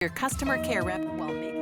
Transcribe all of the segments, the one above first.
Your customer care rep while making...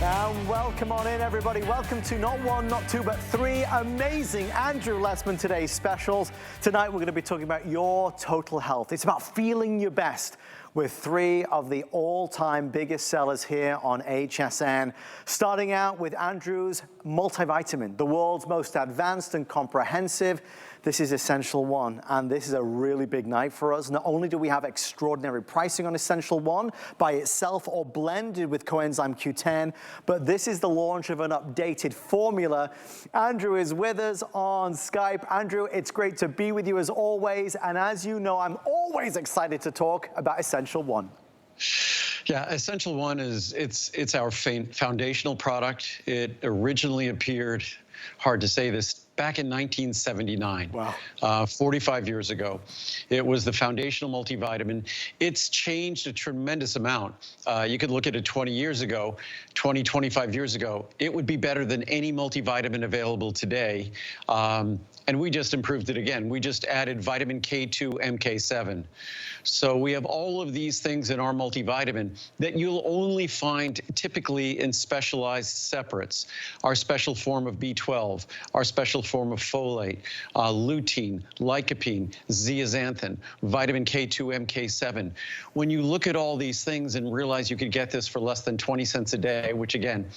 And welcome on in, everybody. Welcome to not one, not two, but three amazing Andrew Lessman Today specials. Tonight, we're going to be talking about your total health. It's about feeling your best with three of the all-time biggest sellers here on HSN. Starting out with Andrew's multivitamin, the world's most advanced and comprehensive. This is Essential One, and this is a really big night for us. Not only do we have extraordinary pricing on Essential One by itself or blended with coenzyme Q10, but this is the launch of an updated formula. Andrew is with us on Skype. Andrew, it's great to be with you as always, and as you know, I'm always excited to talk about Essential One. Yeah, Essential One it's our foundational product. It originally appeared, hard to say this, back in 1979. Wow. 45 years ago. It was the foundational multivitamin. It's changed a tremendous amount. You could look at it 20 years ago, 25 years ago. It would be better than any multivitamin available today. And we just improved it again. We just added vitamin K2, MK7. So we have all of these things in our multivitamin that you'll only find typically in specialized separates. Our special form of B12, our special form of folate, lutein, lycopene, zeaxanthin, vitamin K2, MK7. When you look at all these things and realize you could get this for less than 20 cents a day, which again,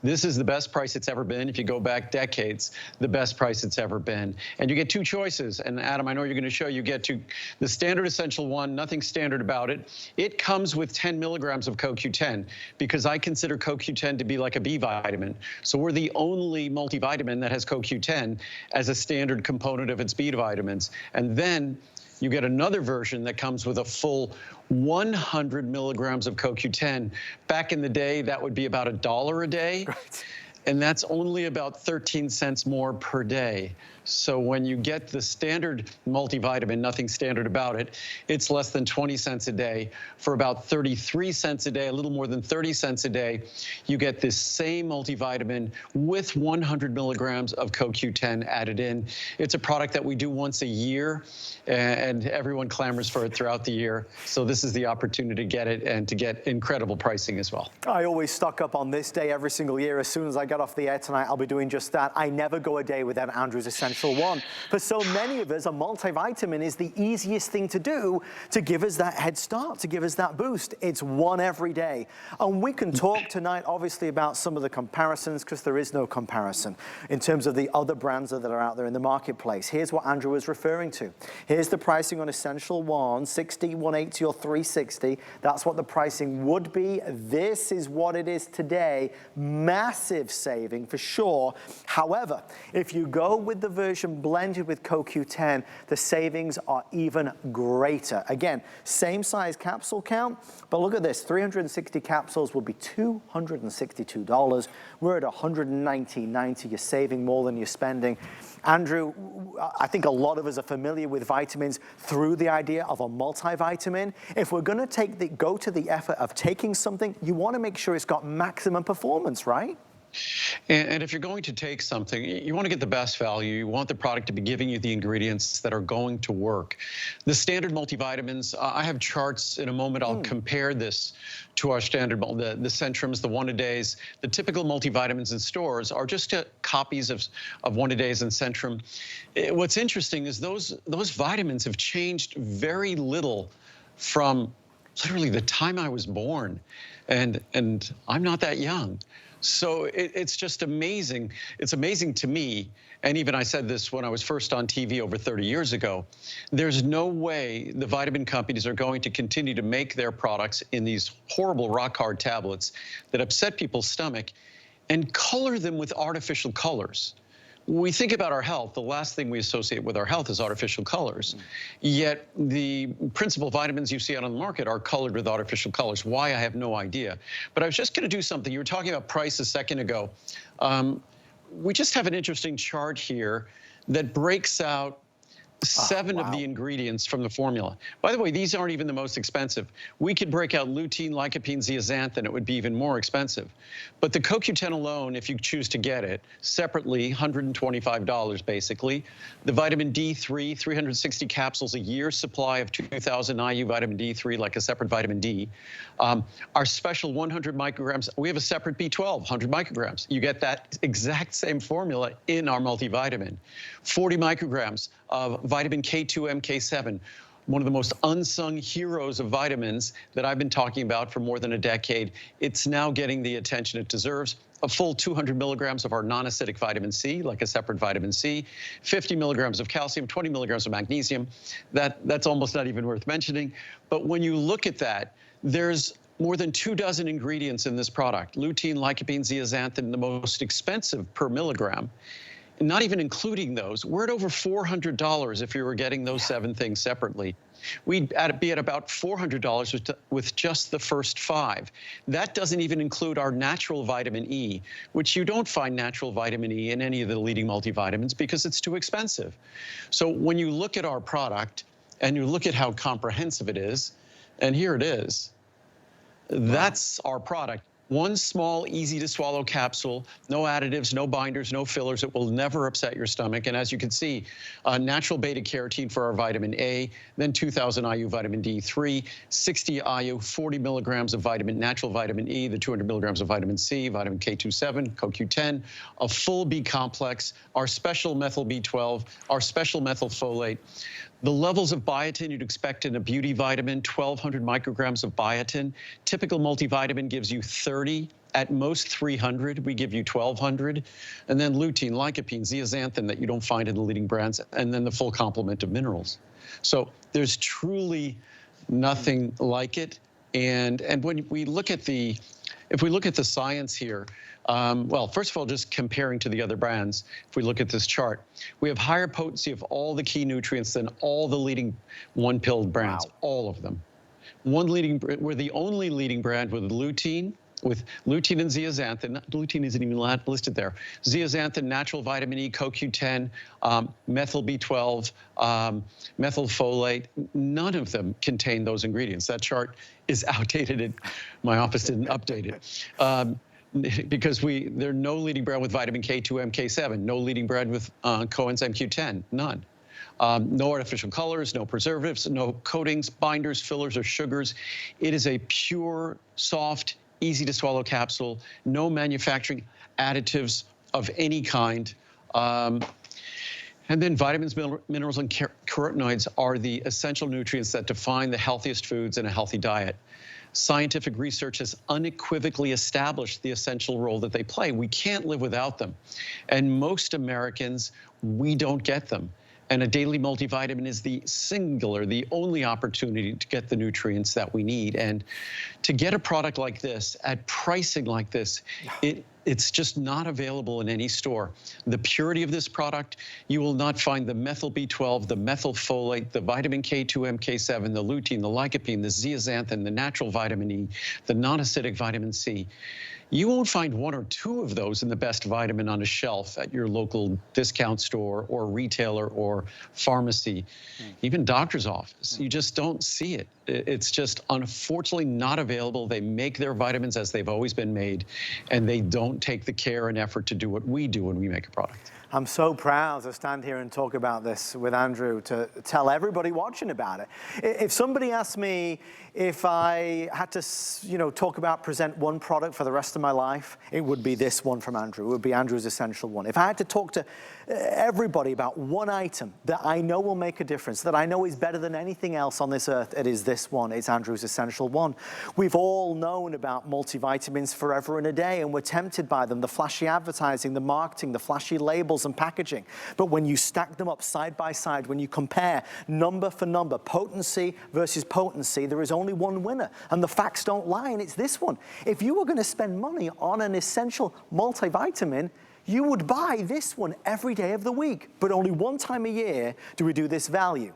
this is the best price it's ever been. If you go back decades, the best price it's ever been. And you get two choices. And Adam, I know you're going to show you get to the standard Essential One, nothing standard about it. It comes with 10 milligrams of CoQ10 because I consider CoQ10 to be like a B vitamin. So we're the only multivitamin that has CoQ10 as a standard component of its B vitamins. And then you get another version that comes with a full 100 milligrams of CoQ10. Back in the day, that would be about $1 a day. Right. And that's only about 13 cents more per day. So when you get the standard multivitamin, nothing standard about it, it's less than 20 cents a day. For about 33 cents a day, a little more than 30 cents a day, you get this same multivitamin with 100 milligrams of CoQ10 added in. It's a product that we do once a year, and everyone clamors for it throughout the year. So this is the opportunity to get it and to get incredible pricing as well. I always stock up on this day every single year. As soon as I get off the air tonight, I'll be doing just that. I never go a day without Andrew's Essential One. For so many of us, a multivitamin is the easiest thing to do to give us that head start, to give us that boost. It's one every day. And we can talk tonight, obviously, about some of the comparisons, because there is no comparison in terms of the other brands that are out there in the marketplace. Here's what Andrew was referring to. Here's the pricing on Essential One, 60, 180, or 360. That's what the pricing would be. This is what it is today. Massive saving for sure. However, if you go with the version blended with CoQ10, the savings are even greater. Again, same size capsule count, but look at this, 360 capsules will be $262. We're at $119.90. You're saving more than you're spending. Andrew, I think a lot of us are familiar with vitamins through the idea of a multivitamin. If we're going to go to the effort of taking something, you want to make sure it's got maximum performance, right? And if you're going to take something, you want to get the best value. You want the product to be giving you the ingredients that are going to work. The standard multivitamins, I have charts in a moment. I'll compare this to our standard, the Centrums, the one-a-days. The typical multivitamins in stores are just copies of one-a-days and Centrum. What's interesting is those vitamins have changed very little from literally the time I was born. And I'm not that young. So it's just amazing. It's amazing to me, and even I said this when I was first on TV over 30 years ago, there's no way the vitamin companies are going to continue to make their products in these horrible rock-hard tablets that upset people's stomach and color them with artificial colors. When we think about our health, the last thing we associate with our health is artificial colors. Yet the principal vitamins you see out on the market are colored with artificial colors. Why, I have no idea. But I was just going to do something. You were talking about price a second ago. We just have an interesting chart here that breaks out Seven of the ingredients from the formula. By the way, these aren't even the most expensive. We could break out lutein, lycopene, zeaxanthin. It would be even more expensive. But the CoQ10 alone, if you choose to get it separately, $125 basically. The vitamin D3, 360 capsules a year, supply of 2,000 IU vitamin D3, like a separate vitamin D. Our special 100 micrograms, we have a separate B12, 100 micrograms. You get that exact same formula in our multivitamin. 40 micrograms of vitamin K2, MK7, one of the most unsung heroes of vitamins that I've been talking about for more than a decade. It's now getting the attention it deserves. A full 200 milligrams of our non-acidic vitamin C, like a separate vitamin C, 50 milligrams of calcium, 20 milligrams of magnesium. That's almost not even worth mentioning. But when you look at that, there's more than 24 ingredients in this product. Lutein, lycopene, zeaxanthin, the most expensive per milligram. Not even including those, we're at over $400 if you were getting those 7 things separately. We'd be at about $400 with just the first 5. That doesn't even include our natural vitamin E, which you don't find natural vitamin E in any of the leading multivitamins because it's too expensive. So when you look at our product and you look at how comprehensive it is, and here it is, that's our product. One small, easy to swallow capsule, no additives, no binders, no fillers. It will never upset your stomach. And as you can see, natural beta carotene for our vitamin A, then 2,000 IU vitamin D3, 60 IU, 40 milligrams of natural vitamin E, the 200 milligrams of vitamin C, vitamin K27, CoQ10, a full B complex, our special methyl B12, our special methylfolate. The levels of biotin you'd expect in a beauty vitamin, 1,200 micrograms of biotin. Typical multivitamin gives you 30, at most 300. We give you 1,200. And then lutein, lycopene, zeaxanthin that you don't find in the leading brands, and then the full complement of minerals. So there's truly nothing like it. And when we look at if we look at the science here, well, first of all, just comparing to the other brands, if we look at this chart, we have higher potency of all the key nutrients than all the leading one-pill brands, all of them. We're the only leading brand with lutein and zeaxanthin. Lutein isn't even listed there. Zeaxanthin, natural vitamin E, CoQ10, methyl B12, methylfolate. None of them contain those ingredients. That chart is outdated. My office didn't update it. Because there are no leading brand with vitamin K2, MK7, no leading brand with coenzyme Q10, none. No artificial colors, no preservatives, no coatings, binders, fillers, or sugars. It is a pure, soft, easy to swallow capsule, no manufacturing additives of any kind. And then vitamins, minerals, and carotenoids are the essential nutrients that define the healthiest foods in a healthy diet. Scientific research has unequivocally established the essential role that they play. We can't live without them. And most Americans, we don't get them. And a daily multivitamin is the only opportunity to get the nutrients that we need. And to get a product like this at pricing like this, it's just not available in any store. The purity of this product, you will not find the methyl B12, the methylfolate, the vitamin K2, MK7, the lutein, the lycopene, the zeaxanthin, the natural vitamin E, the non-acidic vitamin C. You won't find 1 or 2 of those in the best vitamin on a shelf at your local discount store or retailer or pharmacy, even doctor's office. You just don't see it. It's just unfortunately not available. They make their vitamins as they've always been made, and they don't take the care and effort to do what we do when we make a product. I'm so proud to stand here and talk about this with Andrew, to tell everybody watching about it. If somebody asked me if I had to, present one product for the rest of my life, it would be this one from Andrew. It would be Andrew's Essential One. If I had to talk to everybody about one item that I know will make a difference, that I know is better than anything else on this earth, it is this one. It's Andrew's Essential One. We've all known about multivitamins forever and a day, and we're tempted by them, the flashy advertising, the marketing, the flashy labels and packaging. But when you stack them up side by side, when you compare number for number, potency versus potency, there is only one winner, and the facts don't lie, and it's this one. If you were going to spend money on an essential multivitamin, you would buy this one every day of the week, but only one time a year do we do this value.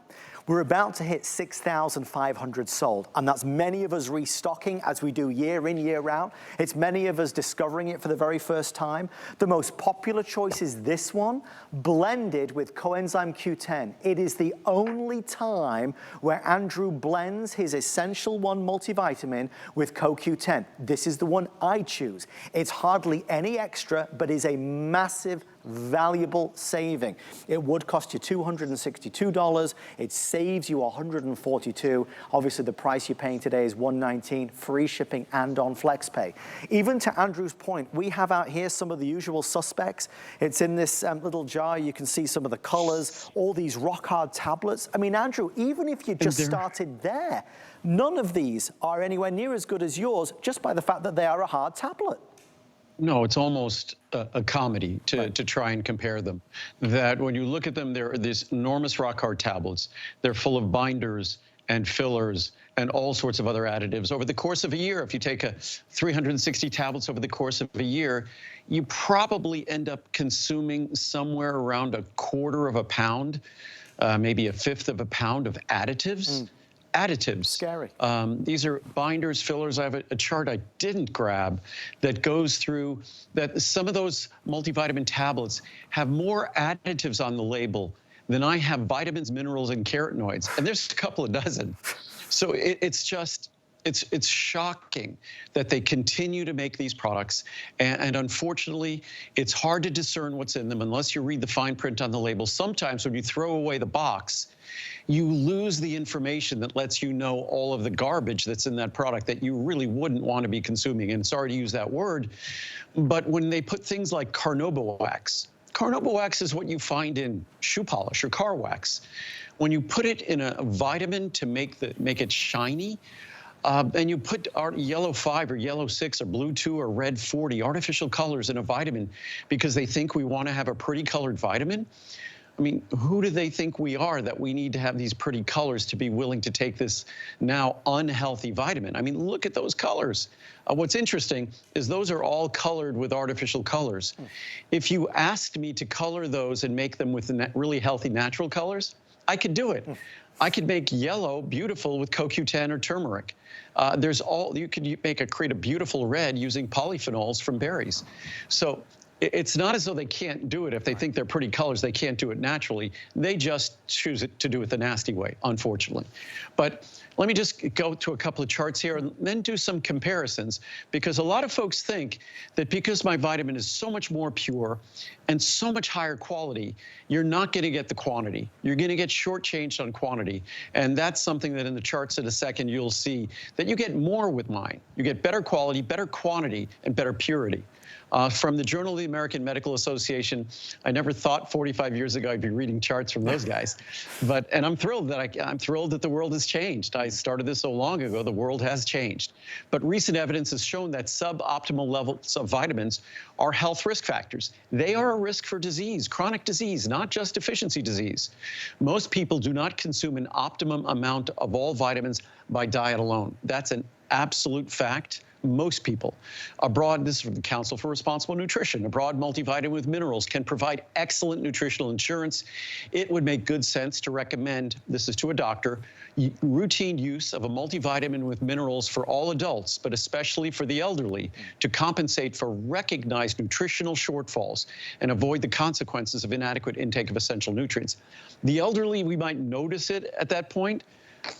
We're about to hit 6,500 sold, and that's many of us restocking as we do year in, year out. It's many of us discovering it for the very first time. The most popular choice is this one, blended with coenzyme Q10. It is the only time where Andrew blends his Essential One multivitamin with CoQ10. This is the one I choose. It's hardly any extra, but is a massive, valuable saving. It would cost you $262. It saves you $142. Obviously, the price you're paying today is $119, free shipping and on FlexPay. Even to Andrew's point, we have out here some of the usual suspects. It's in this little jar. You can see some of the colors, all these rock hard tablets. I mean, Andrew, even if you just started there, none of these are anywhere near as good as yours just by the fact that they are a hard tablet. No, it's almost a comedy to try and compare them. That when you look at them, they're these enormous rock hard tablets. They're full of binders and fillers and all sorts of other additives. Over the course of a year, if you take 360 tablets over the course of a year, you probably end up consuming somewhere around 1/4 pound, maybe 1/5 pound of additives. Additives. Scary. These are binders, fillers. I have a chart I didn't grab that goes through that some of those multivitamin tablets have more additives on the label than I have vitamins, minerals, and carotenoids. And there's a couple of dozen. So it's just, it's shocking that they continue to make these products. And unfortunately, it's hard to discern what's in them unless you read the fine print on the label. Sometimes when you throw away the box, you lose the information that lets you know all of the garbage that's in that product that you really wouldn't want to be consuming. And sorry to use that word, but when they put things like carnauba wax is what you find in shoe polish or car wax. When you put it in a vitamin to make it shiny, and you put yellow 5 or yellow 6 or blue 2 or red 40 artificial colors in a vitamin because they think we want to have a pretty colored vitamin. I mean, who do they think we are that we need to have these pretty colors to be willing to take this now unhealthy vitamin? I mean, look at those colors. What's interesting is those are all colored with artificial colors. If you asked me to color those and make them with really healthy natural colors, I could do it. I could make yellow beautiful with CoQ10 or turmeric. You could create a beautiful red using polyphenols from berries. So it's not as though they can't do it. If they think they're pretty colors, they can't do it naturally. They just choose to do it the nasty way, unfortunately. But let me just go to a couple of charts here and then do some comparisons, because a lot of folks think that because my vitamin is so much more pure and so much higher quality, you're not going to get the quantity. You're going to get shortchanged on quantity. And that's something that in the charts in a second, you'll see that you get more with mine. You get better quality, better quantity, and better purity. From the Journal of the American Medical Association, I never thought 45 years ago I'd be reading charts from those guys, and I'm thrilled that the world has changed. I started this so long ago. The world has changed, but recent evidence has shown that suboptimal levels of vitamins are health risk factors. They are a risk for disease, chronic disease, not just deficiency disease. Most people do not consume an optimum amount of all vitamins by diet alone. That's an absolute fact. Most people. This is from the Council for Responsible Nutrition. A broad multivitamin with minerals can provide excellent nutritional insurance. It would make good sense to recommend, this is to a doctor, routine use of a multivitamin with minerals for all adults, but especially for the elderly, to compensate for recognized nutritional shortfalls and avoid the consequences of inadequate intake of essential nutrients. The elderly, we might notice it at that point,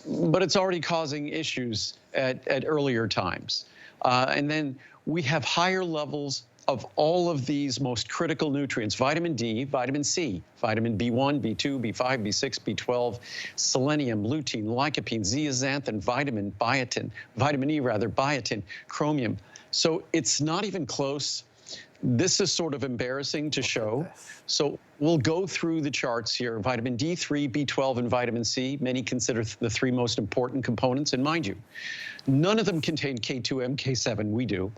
but it's already causing issues at earlier times. And then we have higher levels of all of these most critical nutrients: vitamin D, vitamin C, vitamin B1, B2, B5, B6, B12, selenium, lutein, lycopene, zeaxanthin, vitamin E, biotin, chromium. So it's not even close. This is sort of embarrassing to show. So we'll go through the charts here. Vitamin D3, B12, and vitamin C, many consider the 3 most important components. And mind you, none of them contain K2, MK7. We do.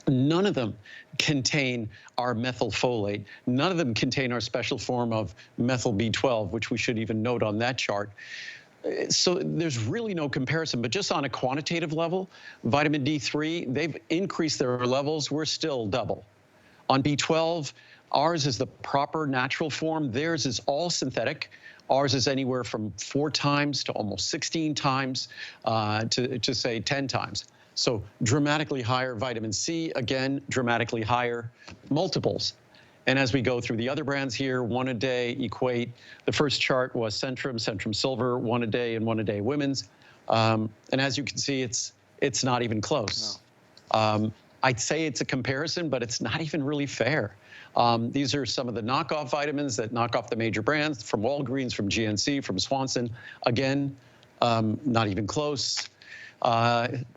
None of them contain our methylfolate. None of them contain our special form of methyl B12, which we should even note on that chart. So there's really no comparison, but just on a quantitative level, vitamin D3, they've increased their levels. We're still double. On B12, ours is the proper natural form. Theirs is all synthetic. Ours is anywhere from 4 times to almost 16 times to say 10 times. So dramatically higher. Vitamin C, again, dramatically higher, multiples. And as we go through the other brands here, 1 a day, Equate. The first chart was Centrum Silver, 1 a day and 1 a day women's. And as you can see, it's not even close. No. I'd say it's a comparison, but it's not even really fair. These are some of the knockoff vitamins that knock off the major brands from Walgreens, from GNC, from Swanson. Again, not even close.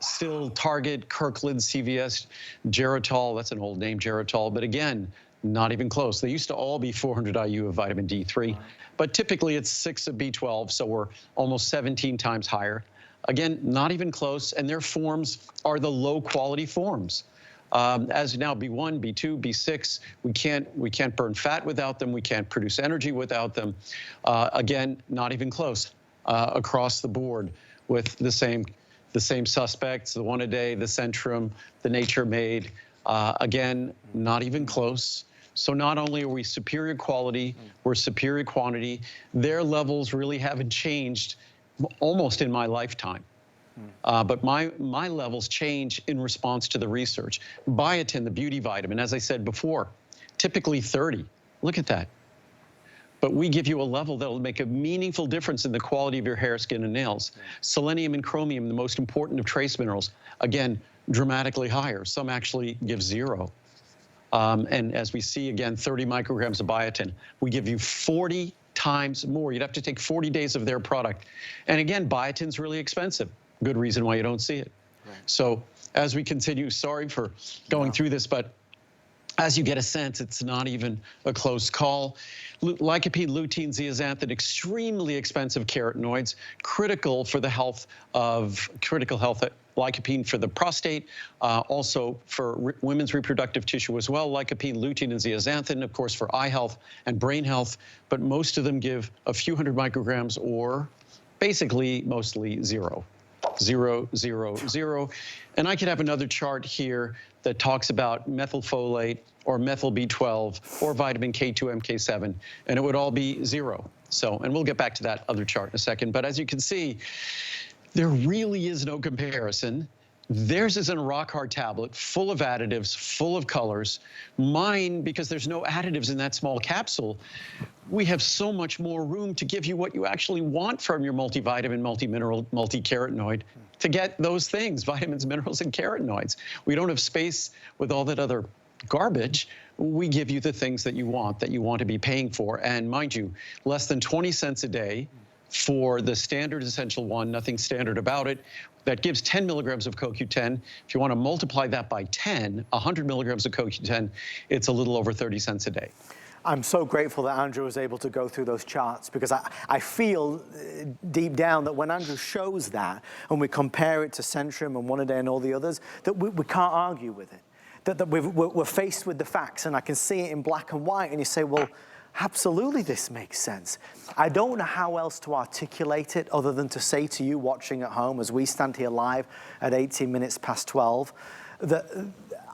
Still Target, Kirkland, CVS, Geritol. That's an old name, Geritol. But again, not even close. They used to all be 400 IU of vitamin D3, but typically it's 6 of B12, so we're almost 17 times higher. Again, not even close, and their forms are the low-quality forms. As now B1, B2, B6, we can't burn fat without them. We can't produce energy without them. Again, not even close across the board with the same suspects, the 1 a day, the Centrum, the Nature Made. Again, not even close. So not only are we superior quality, we're superior quantity. Their levels really haven't changed almost in my lifetime. But my levels change in response to the research. Biotin, the beauty vitamin, as I said before, typically 30. Look at that. But we give you a level that will make a meaningful difference in the quality of your hair, skin, and nails. Selenium and chromium, the most important of trace minerals, again, dramatically higher. Some actually give 0. And as we see, again, 30 micrograms of biotin. We give you 40 times more. You'd have to take 40 days of their product. And again, biotin's really expensive. Good reason why you don't see it. Right. So as we continue, sorry for going through this, but as you get a sense, it's not even a close call. Lycopene, lutein, zeaxanthin, extremely expensive carotenoids, critical for the health lycopene for the prostate, also for women's reproductive tissue as well, lycopene, lutein, and zeaxanthin, of course, for eye health and brain health, but most of them give a few hundred micrograms or basically mostly 0. 0, 0, 0. And I could have another chart here that talks about methylfolate or methyl B12 or vitamin K2, MK7, and it would all be 0. So, and we'll get back to that other chart in a second. But as you can see, there really is no comparison. Theirs is in a rock-hard tablet, full of additives, full of colors. Mine, because there's no additives in that small capsule, we have so much more room to give you what you actually want from your multivitamin, multimineral, multi-carotenoid to get those things, vitamins, minerals, and carotenoids. We don't have space with all that other garbage. We give you the things that you want to be paying for. And mind you, less than 20 cents a day for the standard essential one, nothing standard about it. That gives 10 milligrams of CoQ10. If you want to multiply that by 10, 100 milligrams of CoQ10, it's a little over 30 cents a day. I'm so grateful that Andrew was able to go through those charts, because I feel deep down that when Andrew shows that and we compare it to Centrum and 1 a day and all the others, that we can't argue with it. That we're faced with the facts, and I can see it in black and white, and you say, well, absolutely, this makes sense. I don't know how else to articulate it other than to say to you watching at home as we stand here live at 18 minutes past 12, that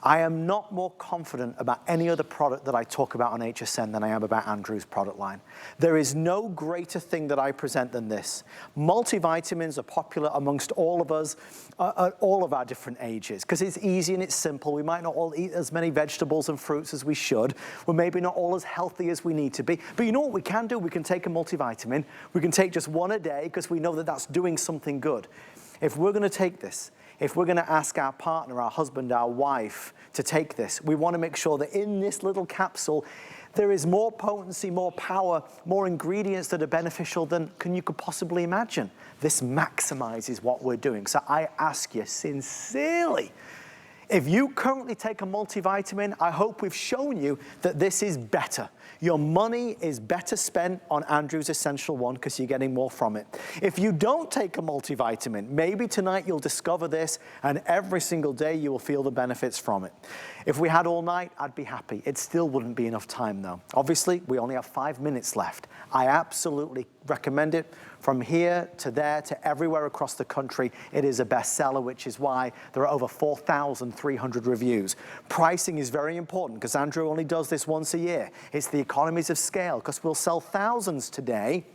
I am not more confident about any other product that I talk about on HSN than I am about Andrew's product line. There is no greater thing that I present than this. Multivitamins are popular amongst all of us at all of our different ages, because it's easy and it's simple. We might not all eat as many vegetables and fruits as we should. We're maybe not all as healthy as we need to be. But you know what we can do? We can take a multivitamin. We can take just 1 a day because we know that that's doing something good. If we're going to take this, if we're going to ask our partner, our husband, our wife to take this, we want to make sure that in this little capsule, there is more potency, more power, more ingredients that are beneficial than you could possibly imagine. This maximizes what we're doing. So I ask you sincerely, if you currently take a multivitamin, I hope we've shown you that this is better. Your money is better spent on Andrew's Essential One because you're getting more from it. If you don't take a multivitamin, maybe tonight you'll discover this, and every single day you will feel the benefits from it. If we had all night, I'd be happy. It still wouldn't be enough time though. Obviously, we only have 5 minutes left. I absolutely recommend it. From here to there to everywhere across the country, it is a bestseller, which is why there are over 4,300 reviews. Pricing is very important because Andrew only does this once a year. It's the economies of scale, because we'll sell thousands today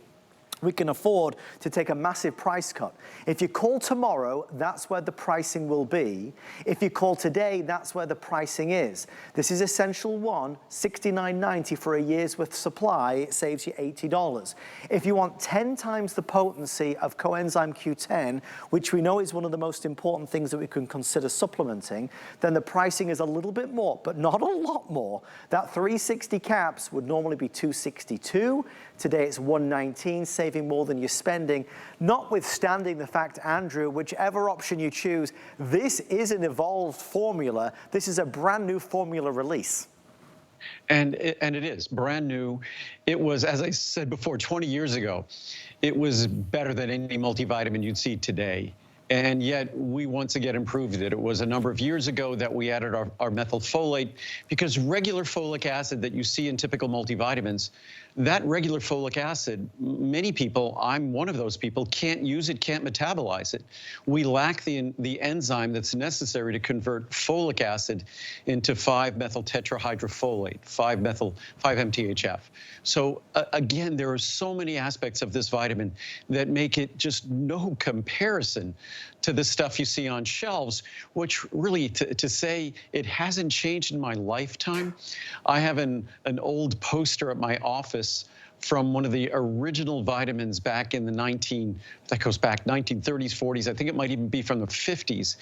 we can afford to take a massive price cut. If you call tomorrow, that's where the pricing will be. If you call today, that's where the pricing is. This is Essential 1, $69.90 for a year's worth of supply. It saves you $80. If you want 10 times the potency of coenzyme Q10, which we know is one of the most important things that we can consider supplementing, then the pricing is a little bit more, but not a lot more. That 360 caps would normally be $262. Today it's $119, saving more than you're spending. Notwithstanding the fact, Andrew, whichever option you choose, this is an evolved formula. This is a brand new formula release. And it is brand new. It was, as I said before, 20 years ago, it was better than any multivitamin you'd see today. And yet we once again improved it. It was a number of years ago that we added our methylfolate, because regular folic acid that you see in typical multivitamins, that regular folic acid, many people, I'm one of those people, can't use it, can't metabolize it. We lack the enzyme that's necessary to convert folic acid into 5-methyltetrahydrofolate, 5-MTHF. So again, there are so many aspects of this vitamin that make it just no comparison to the stuff you see on shelves, which really, to say it hasn't changed in my lifetime. I have an old poster at my office from one of the original vitamins back in the 1930s, 40s. I think it might even be from the 50s.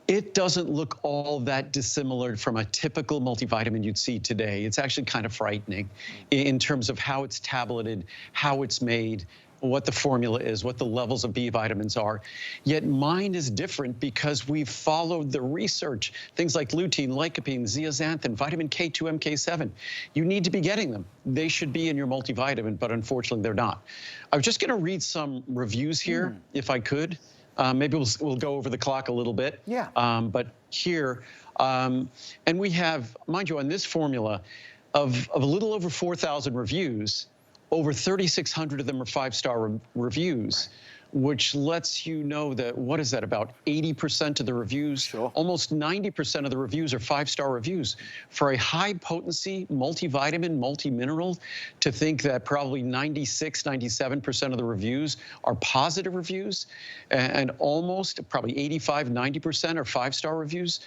It doesn't look all that dissimilar from a typical multivitamin you'd see today. It's actually kind of frightening in terms of how it's tableted, how it's made, what the formula is, what the levels of B vitamins are. Yet mine is different because we've followed the research. Things like lutein, lycopene, zeaxanthin, vitamin K2, MK7. You need to be getting them. They should be in your multivitamin, but unfortunately they're not. I was just gonna read some reviews here, if I could. Maybe we'll go over the clock a little bit. Yeah. But here, and we have, mind you, on this formula, of a little over 4,000 reviews, over 3,600 of them are 5-star reviews, which lets you know that, what is that, about 80% of the reviews, almost 90% of the reviews are 5-star reviews. For a high potency multivitamin, multi-mineral, to think that probably 96, 97% of the reviews are positive reviews, and almost probably 85, 90% are 5-star reviews,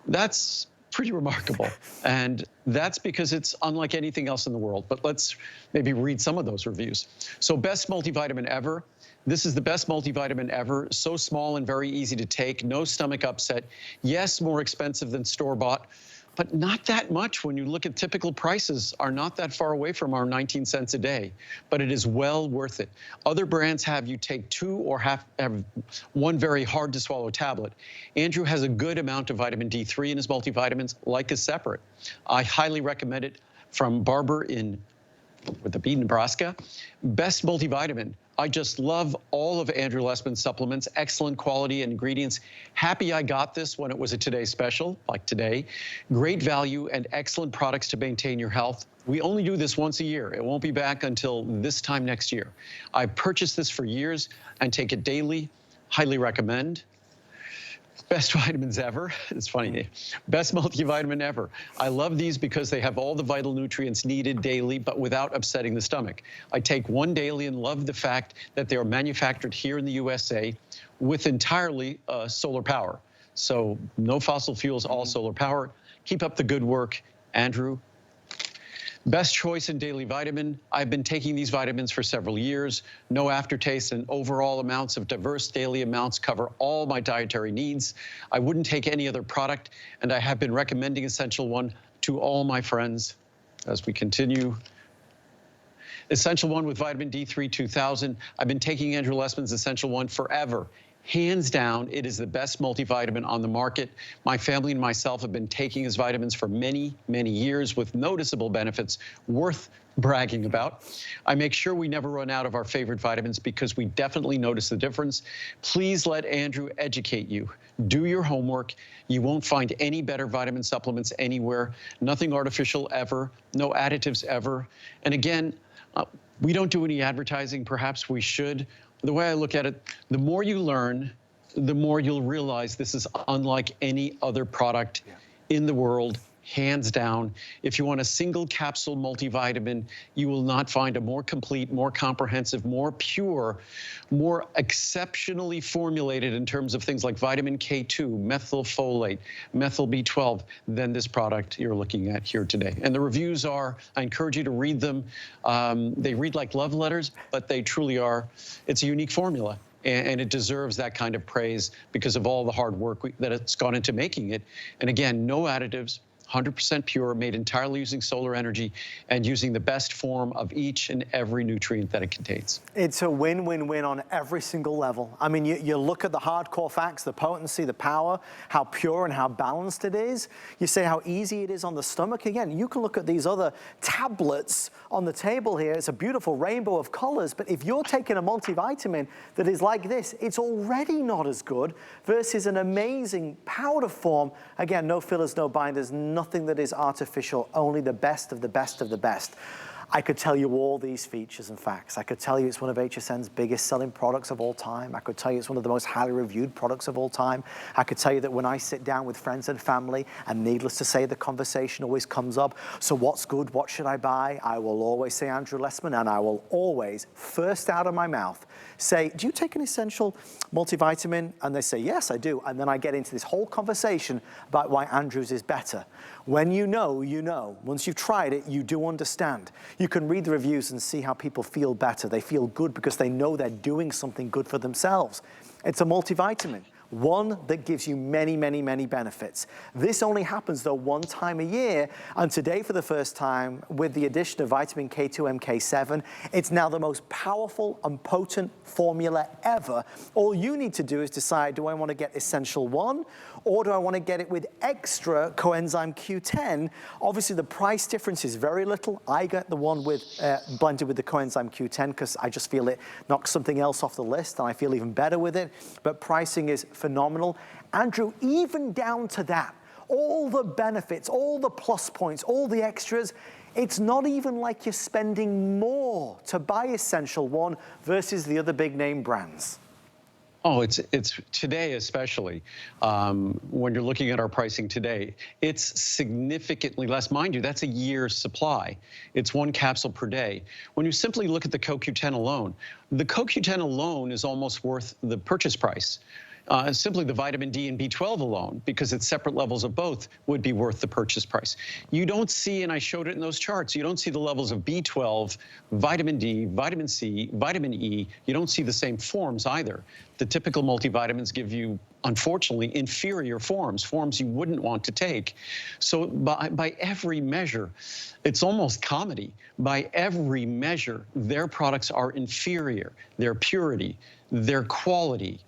that's pretty remarkable. And that's because it's unlike anything else in the world. But let's maybe read some of those reviews. So, best multivitamin ever. This is the best multivitamin ever. So small and very easy to take. No stomach upset. Yes, more expensive than store-bought, but not that much when you look at typical prices are not that far away from our 19 cents a day, but it is well worth it. Other brands have you take 2 or have one very hard to swallow tablet. Andrew has a good amount of vitamin D3 in his multivitamins, like is separate. I highly recommend it. From Barber in Nebraska. Best multivitamin. I just love all of Andrew Lessman's supplements, excellent quality and ingredients. Happy I got this when it was a Today Special, like today. Great value and excellent products to maintain your health. We only do this once a year. It won't be back until this time next year. I've purchased this for years and take it daily. Highly recommend. Best vitamins ever. It's funny. Best multivitamin ever. I love these because they have all the vital nutrients needed daily, but without upsetting the stomach. I take one daily and love the fact that they are manufactured here in the USA with entirely solar power. So no fossil fuels, all solar power. Keep up the good work, Andrew. Best choice in daily vitamin. I've been taking these vitamins for several years. No aftertaste, and overall amounts of diverse daily amounts cover all my dietary needs. I wouldn't take any other product, and I have been recommending Essential 1 to all my friends. As we continue. Essential 1 with vitamin D3 2000. I've been taking Andrew Lessman's Essential 1 forever. Hands down, it is the best multivitamin on the market. My family and myself have been taking his vitamins for many, many years with noticeable benefits worth bragging about. I make sure we never run out of our favorite vitamins because we definitely notice the difference. Please let Andrew educate you. Do your homework. You won't find any better vitamin supplements anywhere. Nothing artificial ever. No additives ever. And again, we don't do any advertising. Perhaps we should. The way I look at it, the more you learn, the more you'll realize this is unlike any other product in the world hands down. If you want a single capsule multivitamin, you will not find a more complete, more comprehensive, more pure, more exceptionally formulated in terms of things like vitamin K2, methylfolate, methyl B12 than this product you're looking at here today. And the reviews are, I encourage you to read them. They read like love letters, but they truly are. It's a unique formula. And it deserves that kind of praise because of all the hard work that it's gone into making it. And again, no additives, 100% pure, made entirely using solar energy and using the best form of each and every nutrient that it contains. It's a win-win-win on every single level. I mean, you look at the hardcore facts, the potency, the power, how pure and how balanced it is. You say how easy it is on the stomach. Again, you can look at these other tablets on the table here. It's a beautiful rainbow of colors, but if you're taking a multivitamin that is like this, it's already not as good versus an amazing powder form. Again, no fillers, no binders, nothing that is artificial, only the best of the best of the best. I could tell you all these features and facts. I could tell you it's one of HSN's biggest selling products of all time. I could tell you it's one of the most highly reviewed products of all time. I could tell you that when I sit down with friends and family, and needless to say, the conversation always comes up, so what's good, what should I buy? I will always say Andrew Lessman, and I will always, first out of my mouth, say, do you take an essential multivitamin? And they say, yes, I do. And then I get into this whole conversation about why Andrew's is better. When you know, you know. Once you've tried it, you do understand. You can read the reviews and see how people feel better. They feel good because they know they're doing something good for themselves. It's a multivitamin, one that gives you many, many, many benefits. This only happens though one time a year, and today for the first time, with the addition of vitamin K2, MK7, it's now the most powerful and potent formula ever. All you need to do is decide, do I want to get Essential 1, or do I want to get it with extra coenzyme Q10? Obviously the price difference is very little. I get the one with blended with the coenzyme Q10 because I just feel it knocks something else off the list and I feel even better with it, but pricing is phenomenal. Andrew, even down to that, all the benefits, all the plus points, all the extras, it's not even like you're spending more to buy Essential 1 versus the other big name brands. Oh, it's today especially, when you're looking at our pricing today, it's significantly less. Mind you, that's a year's supply. It's one capsule per day. When you simply look at the CoQ10 alone, the CoQ10 alone is almost worth the purchase price. Simply the vitamin D and B12 alone, because it's separate levels of both, would be worth the purchase price. You don't see, and I showed it in those charts, you don't see the levels of B12, vitamin D, vitamin C, vitamin E. You don't see the same forms either. The typical multivitamins give you, unfortunately, inferior forms you wouldn't want to take. So by every measure, it's almost comedy. By every measure, their products are inferior. Their purity, their quality,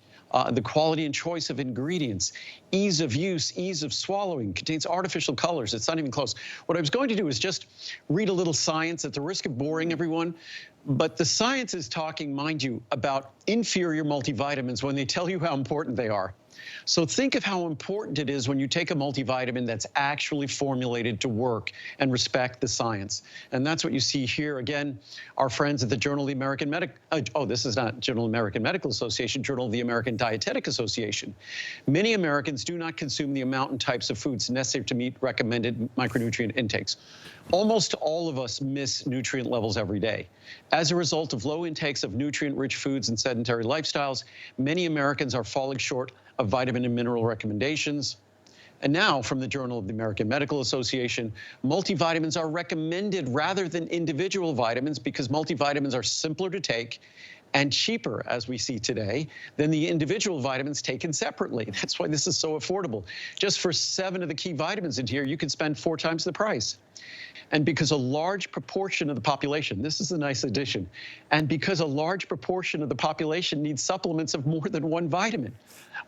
the quality and choice of ingredients, ease of use, ease of swallowing, contains artificial colors. It's not even close. What I was going to do is just read a little science at the risk of boring everyone. But the science is talking, mind you, about inferior multivitamins when they tell you how important they are. So think of how important it is when you take a multivitamin that's actually formulated to work and respect the science. And that's what you see here. Again, our friends at the Journal of the American this is not Journal of the American Medical Association, Journal of the American Dietetic Association. Many Americans do not consume the amount and types of foods necessary to meet recommended micronutrient intakes. Almost all of us miss nutrient levels every day. As a result of low intakes of nutrient-rich foods and sedentary lifestyles, many Americans are falling short of vitamin and mineral recommendations. And now, from the Journal of the American Medical Association, multivitamins are recommended rather than individual vitamins because multivitamins are simpler to take and cheaper, as we see today, than the individual vitamins taken separately. That's why this is so affordable. Just for 7 of the key vitamins in here, you can spend 4 times the price. And because a large proportion of the population, this is a nice addition, and because a large proportion of the population needs supplements of more than 1 vitamin,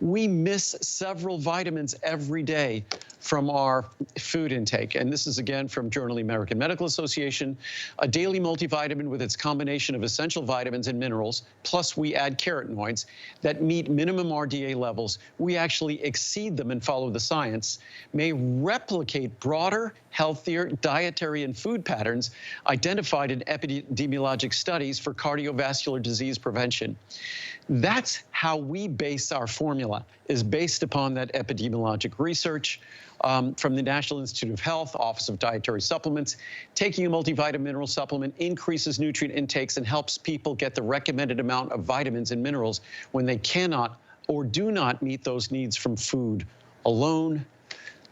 we miss several vitamins every day from our food intake. And this is again from Journal of the American Medical Association. A daily multivitamin with its combination of essential vitamins and minerals, plus we add carotenoids that meet minimum RDA levels, we actually exceed them and follow the science, may replicate broader, healthier dietary and food patterns identified in epidemiologic studies for cardiovascular disease prevention. That's how we base our formula is based upon that epidemiologic research from the National Institute of Health, Office of Dietary Supplements. Taking a multivitamin mineral supplement increases nutrient intakes and helps people get the recommended amount of vitamins and minerals when they cannot or do not meet those needs from food alone.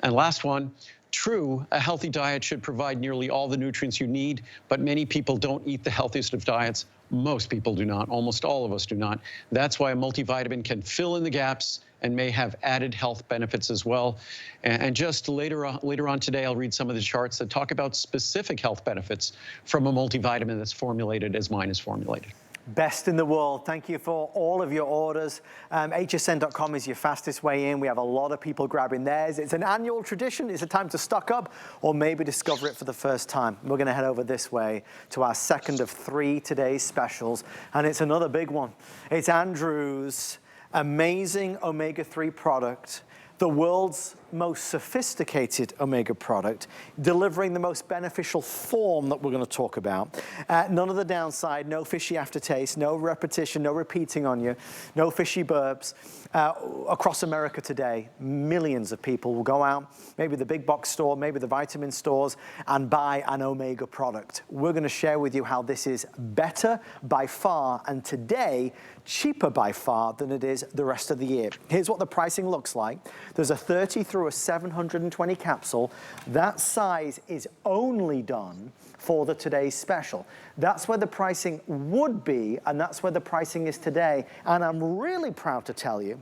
And last one, true, a healthy diet should provide nearly all the nutrients you need, but many people don't eat the healthiest of diets. Most people do not. Almost all of us do not. That's why a multivitamin can fill in the gaps and may have added health benefits as well. And just later on today, I'll read some of the charts that talk about specific health benefits from a multivitamin that's formulated as mine is formulated. Best in the world. Thank you for all of your orders. HSN.com is your fastest way in. We have a lot of people grabbing theirs. It's an annual tradition. It's a time to stock up or maybe discover it for the first time. We're going to head over this way to our second of 3 today's specials, and it's another big one. It's Andrew's amazing omega-3 product, the world's most sophisticated omega product, delivering the most beneficial form that we're going to talk about. None of the downside, no fishy aftertaste, no repetition, no repeating on you, no fishy burps. Across America today, millions of people will go out, maybe the big box store, maybe the vitamin stores, and buy an omega product. We're going to share with you how this is better by far, and today, cheaper by far than it is the rest of the year. Here's what the pricing looks like. There's a 30 through a 720 capsule. That size is only done for the today's special. That's where the pricing would be, and that's where the pricing is today. And I'm really proud to tell you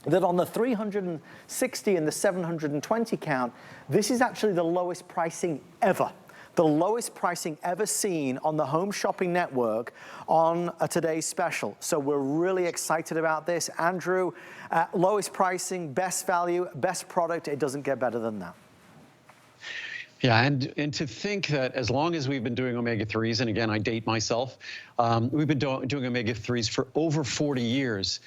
that on the 360 and the 720 count, this is actually the lowest pricing ever. The lowest pricing ever seen on the Home Shopping Network on a today's special. So we're really excited about this. Andrew, lowest pricing, best value, best product. It doesn't get better than that. Yeah, and to think that as long as we've been doing omega-3s, and again, I date myself, we've been doing omega-3s for over 40 years.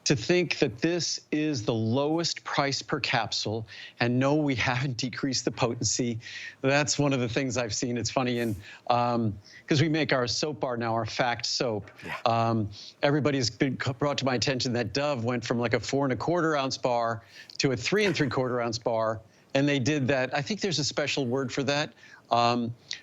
To think that this is the lowest price per capsule, and no, we haven't decreased the potency. That's one of the things I've seen. It's funny, and because we make our soap bar now, our Fact soap. Yeah. Everybody's been brought to my attention that Dove went from like a 4 1/4 ounce bar to a 3 3/4 ounce bar, and they did that. I think there's a special word for that,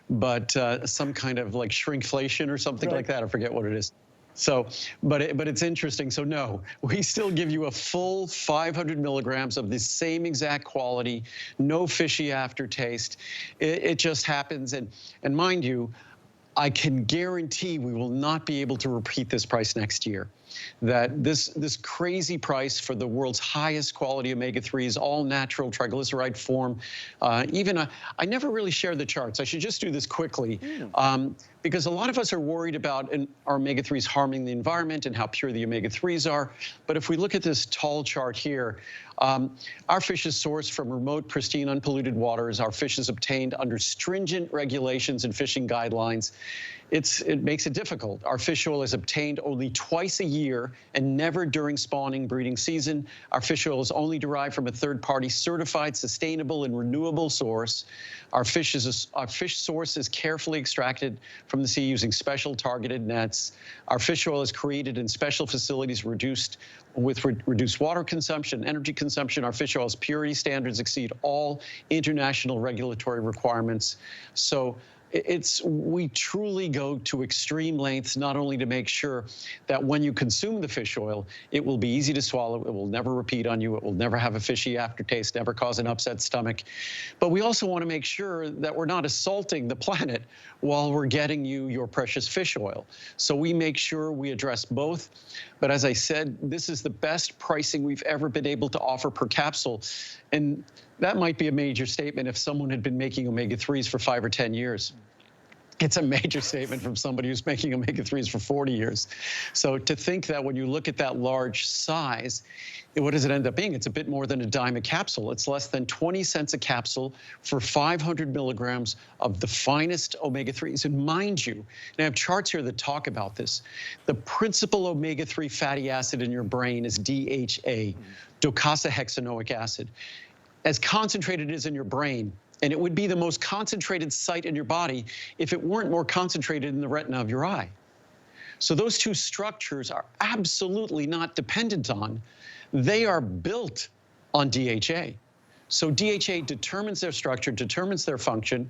but some kind of like shrinkflation or something like that. I forget what it is. So, but it's interesting. So no, we still give you a full 500 milligrams of the same exact quality, no fishy aftertaste. It just happens. And mind you, I can guarantee we will not be able to repeat this price next year. That this crazy price for the world's highest quality omega-3s, all natural triglyceride form. I never really share the charts. I should just do this quickly. Because a lot of us are worried about our omega-3s harming the environment and how pure the omega-3s are. But if we look at this tall chart here, our fish is sourced from remote, pristine, unpolluted waters. Our fish is obtained under stringent regulations and fishing guidelines. It makes it difficult. Our fish oil is obtained only twice a year and never during spawning breeding season. Our fish oil is only derived from a third-party certified, sustainable, and renewable source. Our fish source is carefully extracted from the sea using special targeted nets. Our fish oil is created in special facilities with reduced water consumption, energy consumption. Our fish oil's purity standards exceed all international regulatory requirements. So we truly go to extreme lengths, not only to make sure that when you consume the fish oil, it will be easy to swallow, it will never repeat on you, it will never have a fishy aftertaste, never cause an upset stomach, but we also want to make sure that we're not assaulting the planet while we're getting you your precious fish oil. So we make sure we address both. But as I said, this is the best pricing we've ever been able to offer per capsule. And that might be a major statement if someone had been making omega-3s for 5 or 10 years. It's a major statement from somebody who's making omega-3s for 40 years. So to think that when you look at that large size, what does it end up being? It's a bit more than a dime a capsule. It's less than 20 cents a capsule for 500 milligrams of the finest omega-3s. And mind you, and I have charts here that talk about this, the principal omega-3 fatty acid in your brain is DHA, docosahexaenoic acid. As concentrated as in your brain, and it would be the most concentrated site in your body if it weren't more concentrated in the retina of your eye. So those two structures are absolutely not dependent on. They are built on DHA. So DHA determines their structure, determines their function.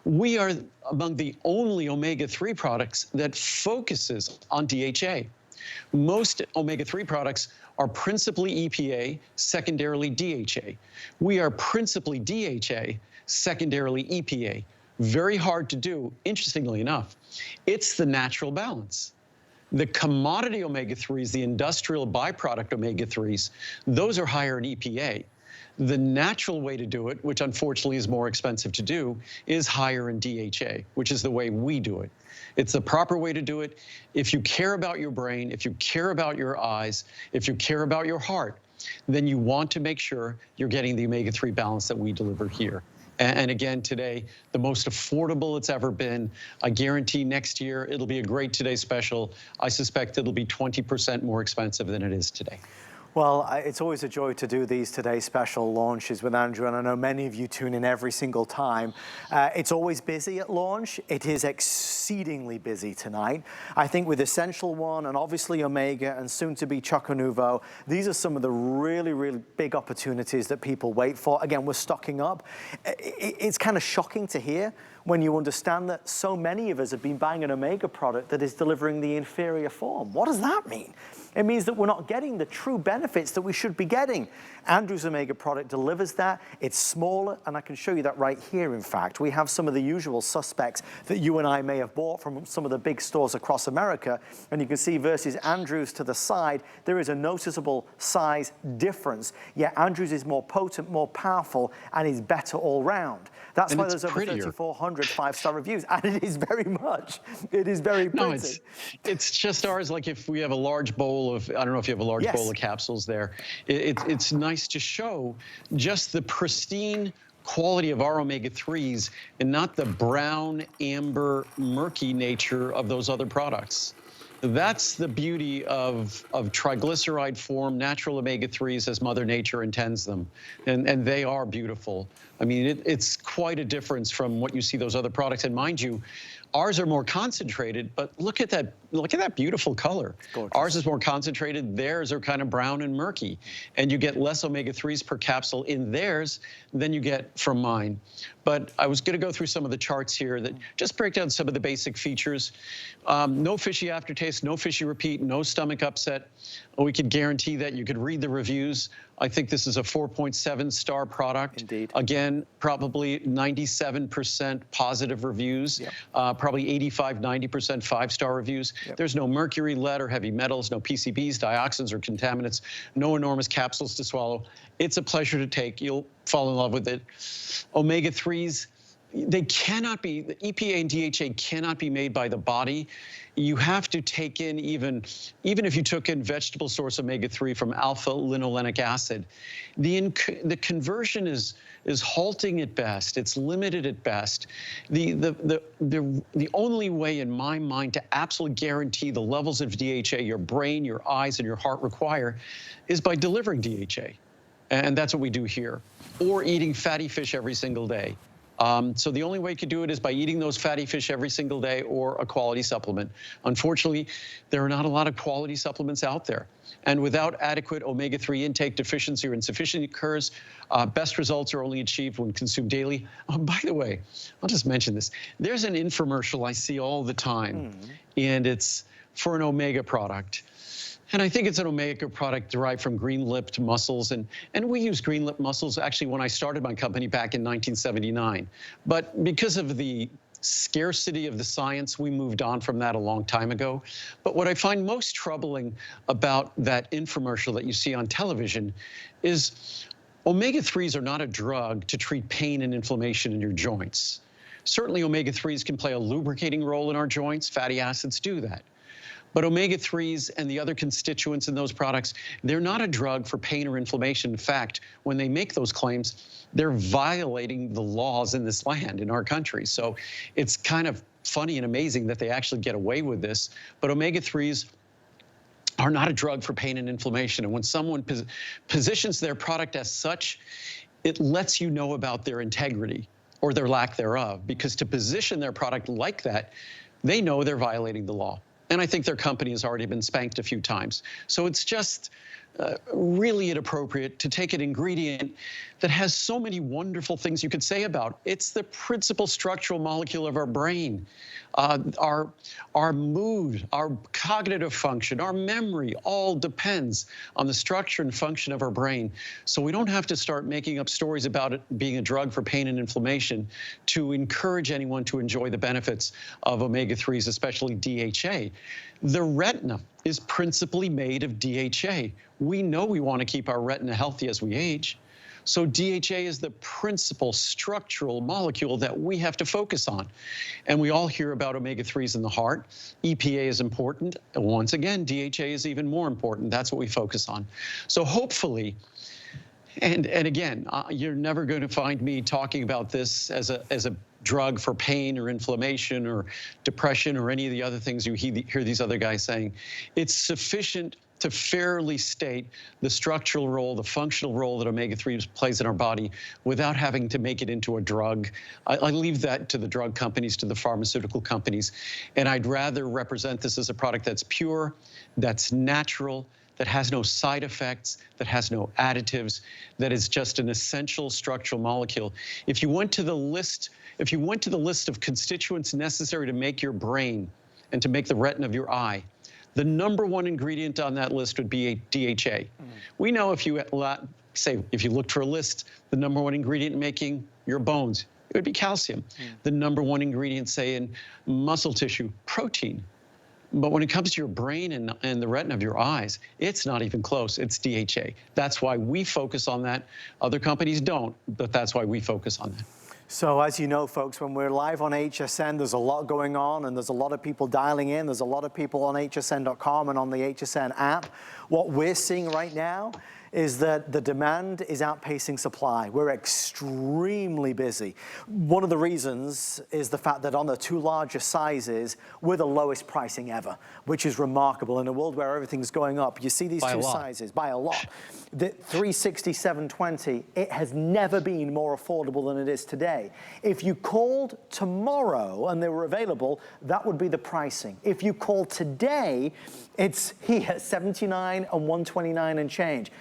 We are among the only omega-3 products that focuses on DHA. Most omega-3 products are principally EPA, secondarily DHA. We are principally DHA, secondarily EPA. Very hard to do, interestingly enough. It's the natural balance. The commodity omega-3s, the industrial byproduct omega-3s, those are higher in EPA. The natural way to do it, which unfortunately is more expensive to do, is higher in DHA, which is the way we do it. It's the proper way to do it. If you care about your brain, if you care about your eyes, if you care about your heart, then you want to make sure you're getting the omega-3 balance that we deliver here. And again, today, the most affordable it's ever been. I guarantee next year it'll be a great Today special. I suspect it'll be 20% more expensive than it is today. Well, it's always a joy to do these Today special launches with Andrew, and I know many of you tune in every single time. It's always busy at launch. It is exceedingly busy tonight. I think with Essential One and obviously Omega and soon to be Choco Nouveau, these are some of the really, really big opportunities that people wait for. Again, we're stocking up. It's kind of shocking to hear when you understand that so many of us have been buying an Omega product that is delivering the inferior form. What does that mean? It means that we're not getting the true benefits that we should be getting. Andrew's Omega product delivers that. It's smaller, and I can show you that right here, in fact. We have some of the usual suspects that you and I may have bought from some of the big stores across America, and you can see versus Andrew's to the side, there is a noticeable size difference. Yet Andrew's is more potent, more powerful, and is better all round. That's why there's over 3,400 five-star reviews, and it is very much. It is very pretty. No, it's just ours. Like if we have a large bowl of, I don't know if you have a large bowl of capsules there. It's nice to show just the pristine quality of our omega-3s and not the brown, amber, murky nature of those other products. That's the beauty of triglyceride form, natural omega-3s as Mother Nature intends them. And they are beautiful. I mean, it's quite a difference from what you see those other products. And mind you, ours are more concentrated, but look at that beautiful color. Ours is more concentrated, theirs are kind of brown and murky. And you get less omega-3s per capsule in theirs than you get from mine. But I was going to go through some of the charts here that just break down some of the basic features. No fishy aftertaste, no fishy repeat, no stomach upset. We could guarantee that. You could read the reviews. I think this is a 4.7 star product. Indeed. Again, probably 97% positive reviews, probably 85, 90% five-star reviews. There's no mercury, lead, or heavy metals, no PCBs, dioxins, or contaminants, no enormous capsules to swallow. It's a pleasure to take. You'll fall in love with it. Omega-3s, they cannot be, the EPA and DHA cannot be made by the body. You have to take in, even if you took in vegetable source omega-3 from alpha-linolenic acid, the conversion is halting at best. It's limited at best. The only way in my mind to absolutely guarantee the levels of DHA your brain, your eyes, and your heart require is by delivering DHA. And that's what we do here. Or eating fatty fish every single day. So the only way you could do it is by eating those fatty fish every single day or a quality supplement. Unfortunately, there are not a lot of quality supplements out there. And without adequate omega-3 intake, deficiency or insufficiency occurs. Best results are only achieved when consumed daily. Oh, by the way, I'll just mention this. There's an infomercial I see all the time, and it's for an omega product. And I think it's an omega product derived from green-lipped mussels. And we use green-lipped mussels actually when I started my company back in 1979. But because of the scarcity of the science, we moved on from that a long time ago. But what I find most troubling about that infomercial that you see on television is omega-3s are not a drug to treat pain and inflammation in your joints. Certainly omega-3s can play a lubricating role in our joints. Fatty acids do that. But omega-3s and the other constituents in those products, they're not a drug for pain or inflammation. In fact, when they make those claims, they're violating the laws in this land, in our country. So it's kind of funny and amazing that they actually get away with this. But omega-3s are not a drug for pain and inflammation. And when someone positions their product as such, it lets you know about their integrity or their lack thereof. Because to position their product like that, they know they're violating the law. And I think their company has already been spanked a few times. So it's just really inappropriate to take an ingredient that has so many wonderful things you could say about. It's the principal structural molecule of our brain. Our mood, our cognitive function, our memory all depends on the structure and function of our brain. So we don't have to start making up stories about it being a drug for pain and inflammation to encourage anyone to enjoy the benefits of omega-3s, especially DHA. The retina is principally made of DHA. We know we want to keep our retina healthy as we age. So DHA is the principal structural molecule that we have to focus on. And we all hear about omega-3s in the heart. EPA is important. And once again, DHA is even more important. That's what we focus on. So hopefully, and again, you're never going to find me talking about this as a drug for pain or inflammation or depression or any of the other things you hear these other guys saying. It's sufficient to fairly state the structural role, the functional role that omega-3 plays in our body without having to make it into a drug. I leave that to the drug companies, to the pharmaceutical companies. And I'd rather represent this as a product that's pure, that's natural, that has no side effects, that has no additives, that is just an essential structural molecule. If you went to the list of constituents necessary to make your brain and to make the retina of your eye, the #1 ingredient on that list would be DHA. We know if you looked for a list, the #1 ingredient in making your bones, it would be calcium. The #1 ingredient, say, in muscle tissue, protein. But when it comes to your brain and the retina of your eyes, it's not even close. It's DHA. That's why we focus on that. Other companies don't, but that's why we focus on that. So as you know, folks, when we're live on HSN, there's a lot going on and there's a lot of people dialing in. There's a lot of people on hsn.com and on the HSN app. What we're seeing right now is that the demand is outpacing supply. We're extremely busy. One of the reasons is the fact that on the 2 largest sizes, we're the lowest pricing ever, which is remarkable. In a world where everything's going up, you see these 2 sizes by a lot. The 360, 720, it has never been more affordable than it is today. If you called tomorrow and they were available, that would be the pricing. If you call today, it's here, 79 and 129 and change.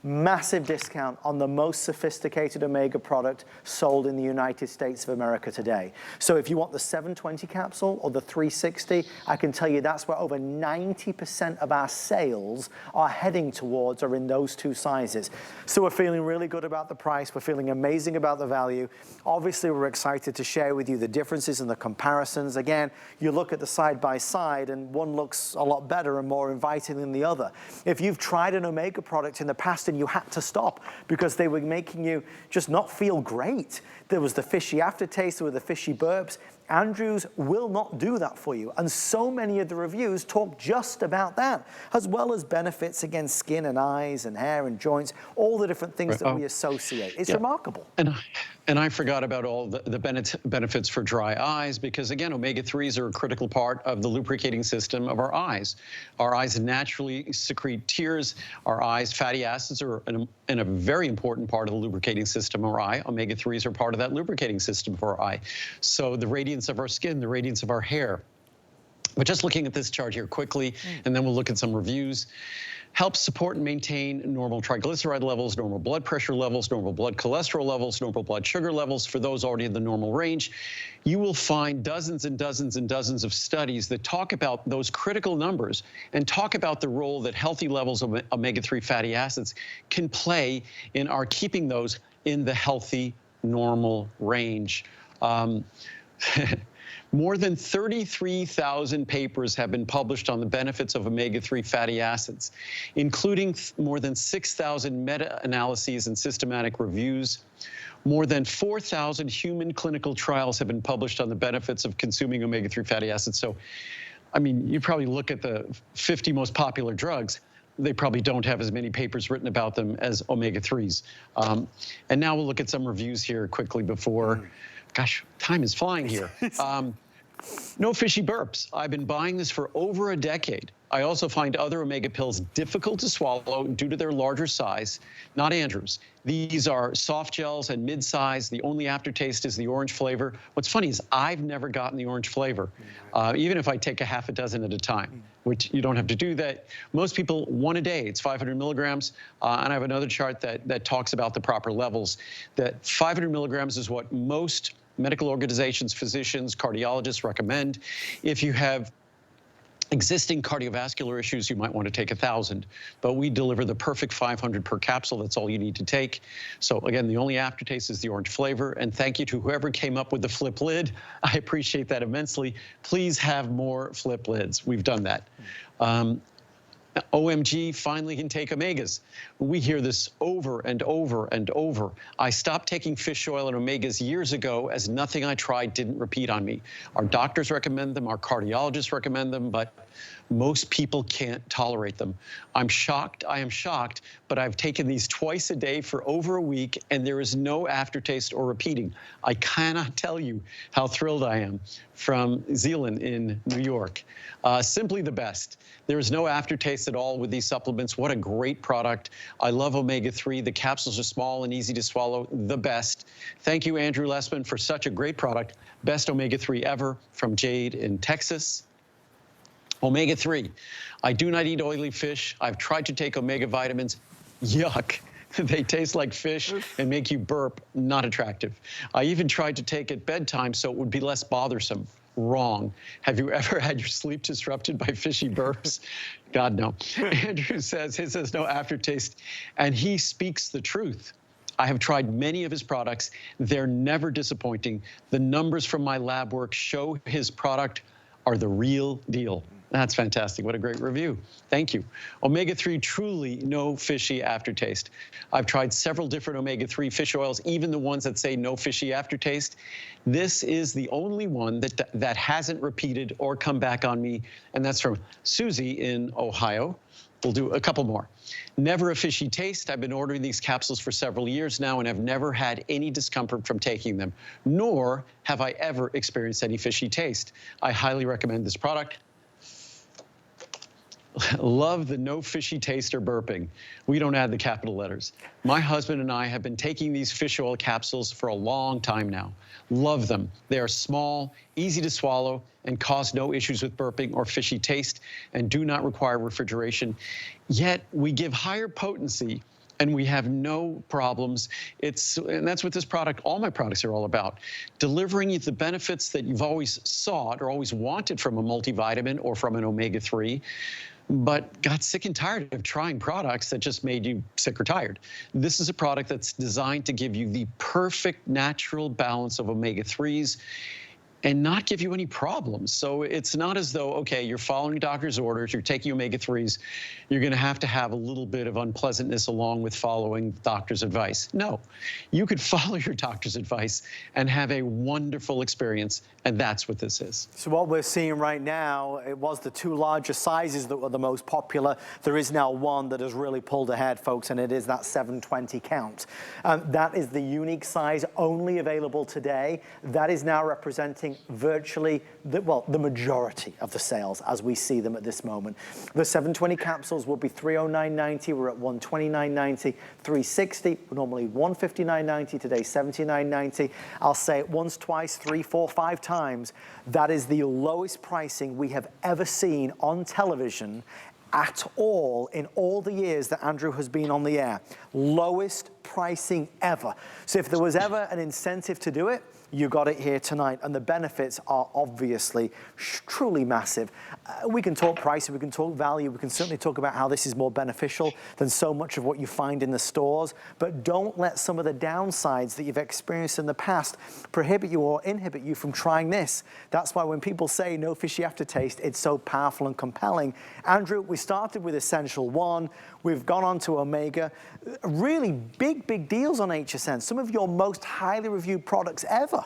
Massive discount on the most sophisticated omega product sold in the United States of America today. So if you want the 720 capsule or the 360, I can tell you that's where over 90% of our sales are heading towards, are in those 2 sizes. So we're feeling really good about the price. We're feeling amazing about the value. Obviously, we're excited to share with you the differences and the comparisons. Again, you look at the side by side and one looks a lot better and more inviting than the other. If you've tried an omega product in the past and you had to stop because they were making you just not feel great, there was the fishy aftertaste, there were the fishy burps, Andrews will not do that for you. And so many of the reviews talk just about that, as well as benefits against skin and eyes and hair and joints, all the different things that we associate. It's remarkable. And I forgot about all the benefits for dry eyes, because again, omega-3s are a critical part of the lubricating system of our eyes. Our eyes naturally secrete tears. Our eyes, fatty acids are a very important part of the lubricating system of our eye. Omega-3s are part of that lubricating system for our eye. So the radiance of our skin, the radiance of our hair. But just looking at this chart here quickly, and then we'll look at some reviews. Helps support and maintain normal triglyceride levels, normal blood pressure levels, normal blood cholesterol levels, normal blood sugar levels for those already in the normal range. You will find dozens and dozens and dozens of studies that talk about those critical numbers and talk about the role that healthy levels of omega-3 fatty acids can play in our keeping those in the healthy, normal range. More than 33,000 papers have been published on the benefits of omega-3 fatty acids, including more than 6,000 meta-analyses and systematic reviews. More than 4,000 human clinical trials have been published on the benefits of consuming omega-3 fatty acids. So, I mean, you probably look at the 50 most popular drugs, they probably don't have as many papers written about them as omega-3s. And now we'll look at some reviews here quickly before, gosh, time is flying here. No fishy burps. I've been buying this for over a decade. I also find other omega pills difficult to swallow due to their larger size, not Andrew's. These are soft gels and mid-size. The only aftertaste is the orange flavor. What's funny is I've never gotten the orange flavor, even if I take a half a dozen at a time, which you don't have to do that. Most people, one a day, it's 500 milligrams. And I have another chart that talks about the proper levels. That 500 milligrams is what most medical organizations, physicians, cardiologists recommend. If you have existing cardiovascular issues, you might want to take 1,000, but we deliver the perfect 500 per capsule. That's all you need to take. So again, the only aftertaste is the orange flavor. And thank you to whoever came up with the flip lid. I appreciate that immensely. Please have more flip lids. We've done that. OMG finally can take omegas. We hear this over and over and over. I stopped taking fish oil and omegas years ago as nothing I tried didn't repeat on me. Our doctors recommend them, our cardiologists recommend them, but most people can't tolerate them. I'm shocked, I am shocked, but I've taken these twice a day for over a week and there is no aftertaste or repeating. I cannot tell you how thrilled I am. From Zealand in New York. Simply the best. There is no aftertaste at all with these supplements. What a great product. I love omega-3. The capsules are small and easy to swallow. The best. Thank you, Andrew Lessman, for such a great product. Best omega-3 ever, from Jade in Texas. Omega-3. I do not eat oily fish. I've tried to take omega vitamins. Yuck. They taste like fish and make you burp. Not attractive. I even tried to take at bedtime so it would be less bothersome. Wrong. Have you ever had your sleep disrupted by fishy burps? God, no. Andrew says his has no aftertaste, and he speaks the truth. I have tried many of his products. They're never disappointing. The numbers from my lab work show his product are the real deal. That's fantastic. What a great review. Thank you. Omega-3, truly no fishy aftertaste. I've tried several different omega-3 fish oils, even the ones that say no fishy aftertaste. This is the only one that hasn't repeated or come back on me, and that's from Susie in Ohio. We'll do a couple more. Never a fishy taste. I've been ordering these capsules for several years now and have never had any discomfort from taking them, nor have I ever experienced any fishy taste. I highly recommend this product. Love the no fishy taste or burping. We don't add the capital letters. My husband and I have been taking these fish oil capsules for a long time now. Love them. They are small, easy to swallow, and cause no issues with burping or fishy taste, and do not require refrigeration. Yet we give higher potency and we have no problems. And that's what this product, all my products are all about. Delivering you the benefits that you've always sought or always wanted from a multivitamin or from an omega-3, but got sick and tired of trying products that just made you sick or tired. This is a product that's designed to give you the perfect natural balance of omega-3s and not give you any problems. So it's not as though, okay, you're following doctor's orders, you're taking omega-3s, you're gonna have to have a little bit of unpleasantness along with following doctor's advice. No, you could follow your doctor's advice and have a wonderful experience, and that's what this is. So what we're seeing right now, it was the two larger sizes that were the most popular. There is now one that has really pulled ahead, folks, and it is that 720 count. That is the unique size only available today. That is now representing virtually the majority of the sales as we see them at this moment. The 720 capsules will be $309.90. We're at $129.90. $360, normally $159.90. Today $79.90. I'll say it once, twice, 3, 4, 5 times. That is the lowest pricing we have ever seen on television at all in all the years that Andrew has been on the air. Lowest pricing ever. So if there was ever an incentive to do it, you got it here tonight, and the benefits are obviously truly massive. We can talk price, we can talk value, we can certainly talk about how this is more beneficial than so much of what you find in the stores, but don't let some of the downsides that you've experienced in the past prohibit you or inhibit you from trying this. That's why when people say no fishy aftertaste, it's so powerful and compelling. Andrew, we started with Essential 1, we've gone on to Omega. Really big deals on HSN, some of your most highly reviewed products ever.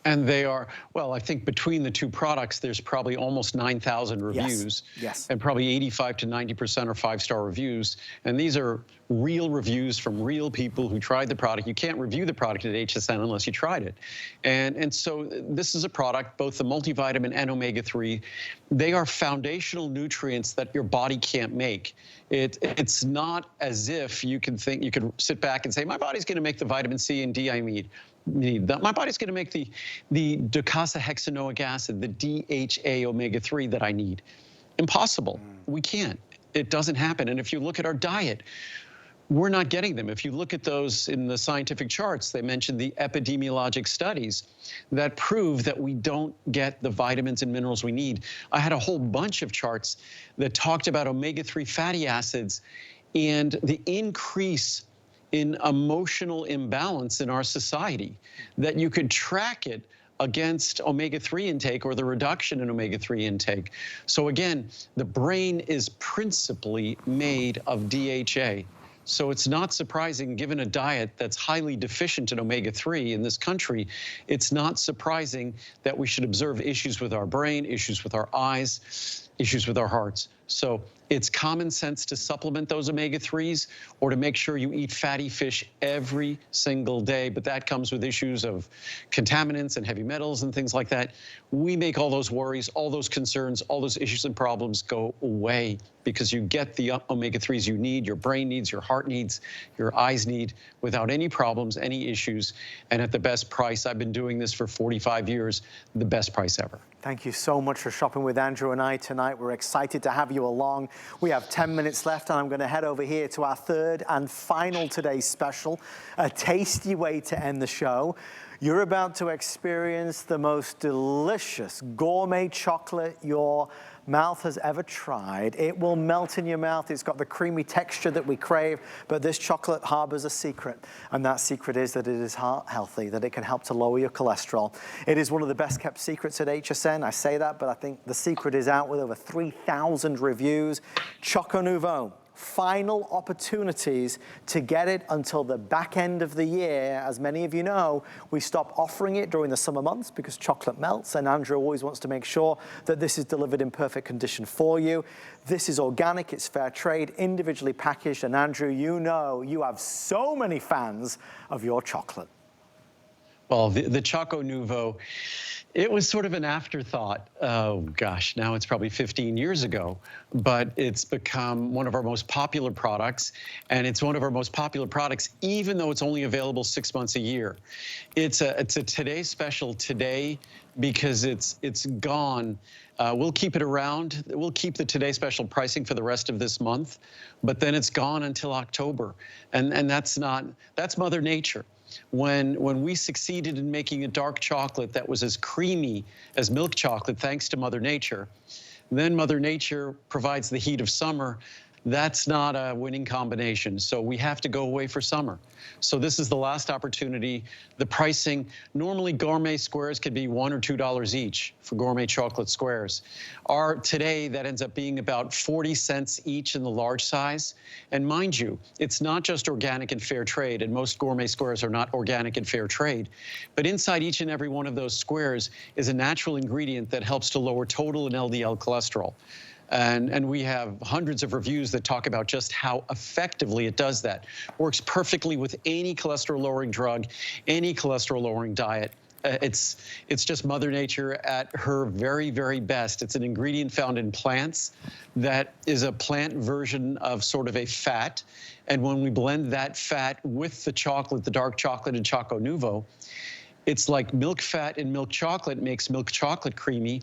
And they are, well, I think between the two products, there's probably almost 9,000 reviews. Yes. And probably 85 to 90% are 5-star reviews. And these are real reviews from real people who tried the product. You can't review the product at HSN unless you tried it. And so this is a product, both the multivitamin and omega-3, they are foundational nutrients that your body can't make. It's not as if you can think, you could sit back and say, my body's gonna make the vitamin C and D I need. My body's going to make the docosahexaenoic acid, the DHA omega-3 that I need. Impossible. We can't. It doesn't happen. And if you look at our diet, we're not getting them. If you look at those in the scientific charts, they mentioned the epidemiologic studies that prove that we don't get the vitamins and minerals we need. I had a whole bunch of charts that talked about omega-3 fatty acids and the increase in emotional imbalance in our society, that you could track it against omega-3 intake or the reduction in omega-3 intake. So again, the brain is principally made of DHA. So it's not surprising, given a diet that's highly deficient in omega-3 in this country, it's not surprising that we should observe issues with our brain, issues with our eyes, issues with our hearts. So it's common sense to supplement those omega-3s or to make sure you eat fatty fish every single day. But that comes with issues of contaminants and heavy metals and things like that. We make all those worries, all those concerns, all those issues and problems go away because you get the omega-3s you need, your brain needs, your heart needs, your eyes need, without any problems, any issues, and at the best price. I've been doing this for 45 years, the best price ever. Thank you so much for shopping with Andrew and I tonight. We're excited to have you along. We have 10 minutes left, and I'm going to head over here to our third and final today's special, a tasty way to end the show. You're about to experience the most delicious gourmet chocolate your mouth has ever tried. It will melt in your mouth. It's got the creamy texture that we crave, but this chocolate harbors a secret, and that secret is that it is heart healthy, that it can help to lower your cholesterol. It is one of the best kept secrets at HSN. I say that, but I think the secret is out with over 3,000 reviews. Choco Nouveau. Final opportunities to get it until the back end of the year. As many of you know, we stop offering it during the summer months because chocolate melts, and Andrew always wants to make sure that this is delivered in perfect condition for you. This is organic, it's fair trade, individually packaged, and Andrew, you know you have so many fans of your chocolate. Well, the Choco Nouveau, it was sort of an afterthought. Oh gosh, now it's probably 15 years ago, but it's become one of our most popular products, and it's one of our most popular products even though it's only available 6 months a year. It's a today special today because it's gone. We'll keep it around. We'll keep the today special pricing for the rest of this month, but then it's gone until October, and that's Mother Nature. When we succeeded in making a dark chocolate that was as creamy as milk chocolate, thanks to Mother Nature, then Mother Nature provides the heat of summer. That's not a winning combination. So we have to go away for summer. So this is the last opportunity. The pricing, normally gourmet squares could be $1 or $2 each for gourmet chocolate squares. Today, that ends up being about 40 cents each in the large size. And mind you, it's not just organic and fair trade, and most gourmet squares are not organic and fair trade. But inside each and every one of those squares is a natural ingredient that helps to lower total and LDL cholesterol. And we have hundreds of reviews that talk about just how effectively it does that. Works perfectly with any cholesterol-lowering drug, any cholesterol-lowering diet. It's just Mother Nature at her very, very best. It's an ingredient found in plants that is a plant version of sort of a fat. And when we blend that fat with the chocolate, the dark chocolate and Choco Nouveau, it's like milk fat and milk chocolate makes milk chocolate creamy.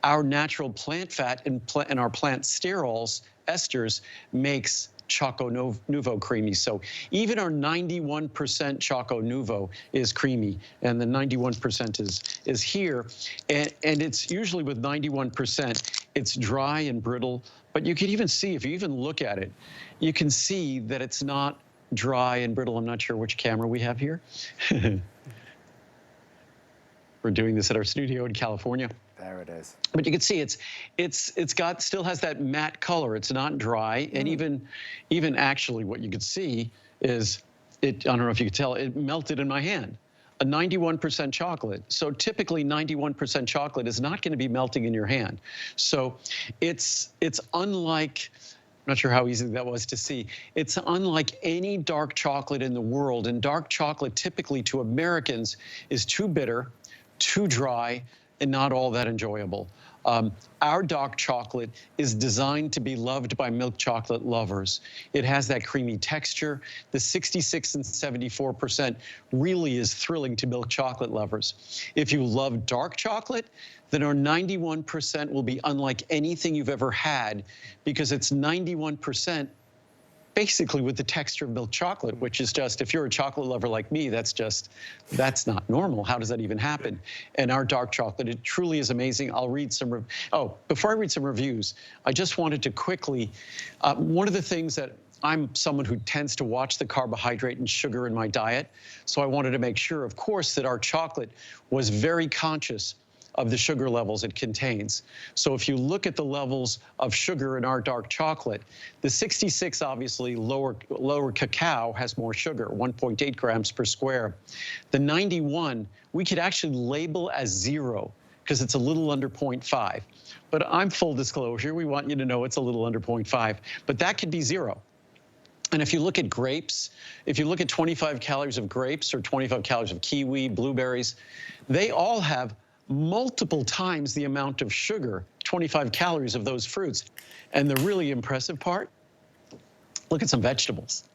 Our natural plant fat and our plant sterols, esters, makes Choco Nouveau creamy. So even our 91% Choco Nouveau is creamy, and the 91% is here. And it's usually with 91%, it's dry and brittle, but you can even see, if you even look at it, you can see that it's not dry and brittle. I'm not sure which camera we have here. We're doing this at our studio in California. There it is. But you can see still has that matte color. It's not dry, and even actually what you could see is I don't know if you could tell, it melted in my hand. a 91% chocolate. So typically 91% chocolate is not going to be melting in your hand. So it's unlike, I'm not sure how easy that was to see. It's unlike any dark chocolate in the world. And dark chocolate typically to Americans is too bitter, too dry, and not all that enjoyable. Our dark chocolate is designed to be loved by milk chocolate lovers. It has that creamy texture. The 66 and 74% really is thrilling to milk chocolate lovers. If you love dark chocolate, then our 91% will be unlike anything you've ever had, because it's 91% basically with the texture of milk chocolate, which is just, if you're a chocolate lover like me, that's not normal. How does that even happen? And our dark chocolate, it truly is amazing. I'll read some, before I read some reviews, I just wanted to quickly, one of the things that I'm someone who tends to watch the carbohydrate and sugar in my diet. So I wanted to make sure, of course, that our chocolate was very conscious of the sugar levels it contains. So if you look at the levels of sugar in our dark chocolate, the 66, obviously lower cacao has more sugar, 1.8 grams per square. The 91, we could actually label as 0 because it's a little under 0.5. But I'm full disclosure, we want you to know it's a little under 0.5, but that could be 0. And if you look at grapes, if you look at 25 calories of grapes or 25 calories of kiwi, blueberries, they all have multiple times the amount of sugar, 25 calories of those fruits. And the really impressive part, look at some vegetables.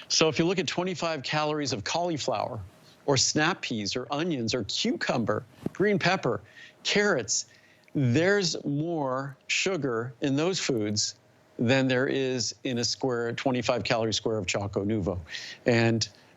So if you look at 25 calories of cauliflower or snap peas or onions or cucumber, green pepper, carrots, there's more sugar in those foods than there is in a square, 25 calorie square of Choco Nuvo.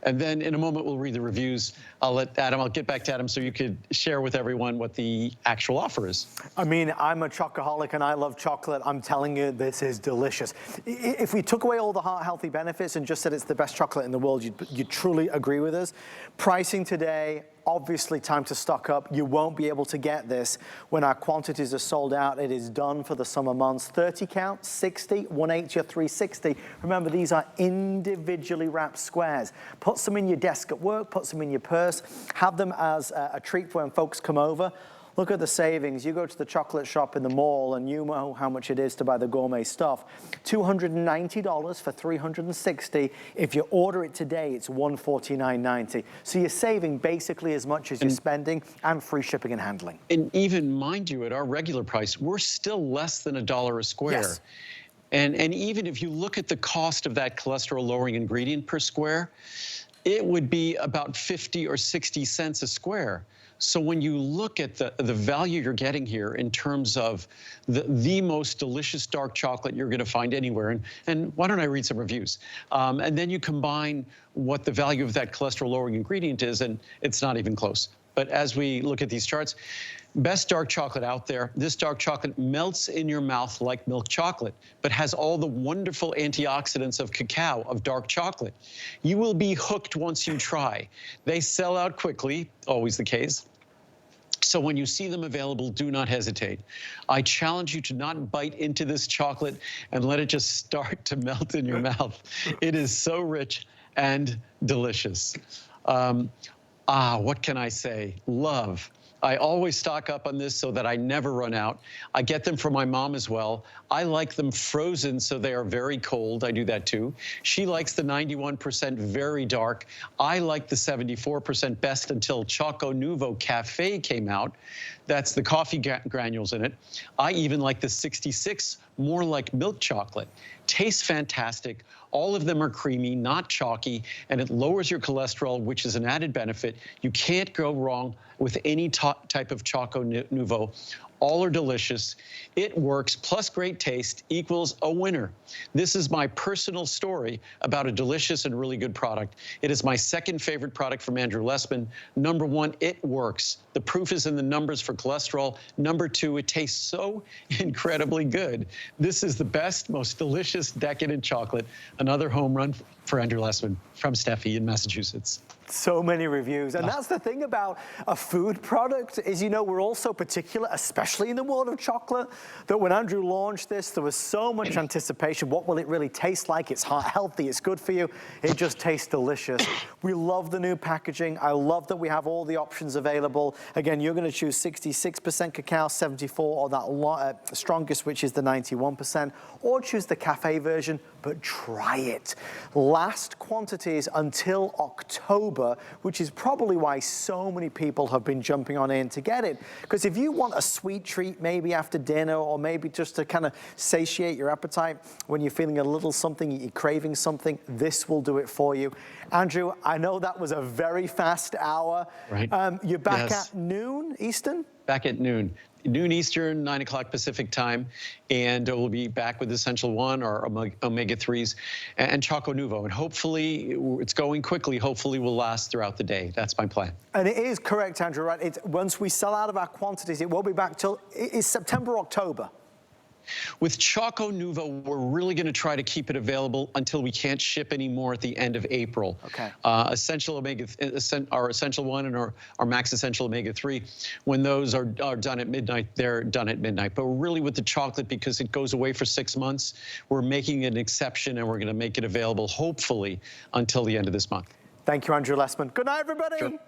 And then in a moment, we'll read the reviews. I'll get back to Adam so you could share with everyone what the actual offer is. I mean, I'm a chocoholic and I love chocolate. I'm telling you, this is delicious. If we took away all the heart-healthy benefits and just said it's the best chocolate in the world, you'd truly agree with us. Pricing today, obviously time to stock up. You won't be able to get this when our quantities are sold out. It is done for the summer months. 30 count, 60, 180 or 360. Remember, these are individually wrapped squares. Put some in your desk at work, put some in your purse, have them as a treat for when folks come over. Look at the savings. You go to the chocolate shop in the mall and you know how much it is to buy the gourmet stuff. $290 for 360. If you order it today, it's $149.90. So you're saving basically as much as you're spending, and free shipping and handling. And even, mind you, at our regular price, we're still less than $1 a square. Yes. And even if you look at the cost of that cholesterol-lowering ingredient per square, it would be about 50 or 60 cents a square. So when you look at the value you're getting here in terms of the most delicious dark chocolate you're going to find anywhere, and why don't I read some reviews? And then you combine what the value of that cholesterol-lowering ingredient is, and it's not even close. But as we look at these charts, best dark chocolate out there. This dark chocolate melts in your mouth like milk chocolate, but has all the wonderful antioxidants of cacao, of dark chocolate. You will be hooked once you try. They sell out quickly, always the case. So when you see them available, do not hesitate. I challenge you to not bite into this chocolate and let it just start to melt in your mouth. It is so rich and delicious. What can I say? Love. I always stock up on this so that I never run out. I get them from my mom as well. I like them frozen so they are very cold. I do that too. She likes the 91% very dark. I like the 74% best until Choco Nuvo Cafe came out. That's the coffee granules in it. I even like the 66, more like milk chocolate. Tastes fantastic. All of them are creamy, not chalky, and it lowers your cholesterol, which is an added benefit. You can't go wrong with any type of Choco Nuvo. All are delicious. It works, plus great taste equals a winner. This is my personal story about a delicious and really good product. It is my second favorite product from Andrew Lessman. Number one, it works. The proof is in the numbers for cholesterol. Number two, it tastes so incredibly good. This is the best, most delicious, decadent chocolate. Another home run for Andrew Lessman from Steffi in Massachusetts. So many reviews. And that's the thing about a food product is, we're also particular, especially in the world of chocolate, that when Andrew launched this, there was so much anticipation. What will it really taste like? It's heart healthy, it's good for you. It just tastes delicious. We love the new packaging. I love that we have all the options available. Again, you're gonna choose 66% cacao, 74, or that strongest, which is the 91%, or choose the cafe version, but try it. Last quantities until October, which is probably why so many people have been jumping on in to get it. Because if you want a sweet treat maybe after dinner, or maybe just to kind of satiate your appetite when you're feeling a little something, you're craving something, this will do it for you. Andrew, I know that was a very fast hour. Right. You're back at noon Eastern? Back at noon Eastern, 9 o'clock Pacific time, and we'll be back with Essential 1, our omega-3s, and Choco Nuvo. And hopefully, it's going quickly. Hopefully, will last throughout the day. That's my plan. And it is correct, Andrew, right? Once we sell out of our quantities, it won't be back till, it's September, October. With Choco Nuvo, we're really going to try to keep it available until we can't ship anymore at the end of April. Okay. Our Essential 1 and our Max Essential Omega-3, when those are done at midnight, they're done at midnight. But really with the chocolate, because it goes away for 6 months, we're making an exception, and we're going to make it available, hopefully, until the end of this month. Thank you, Andrew Lessman. Good night, everybody. Sure.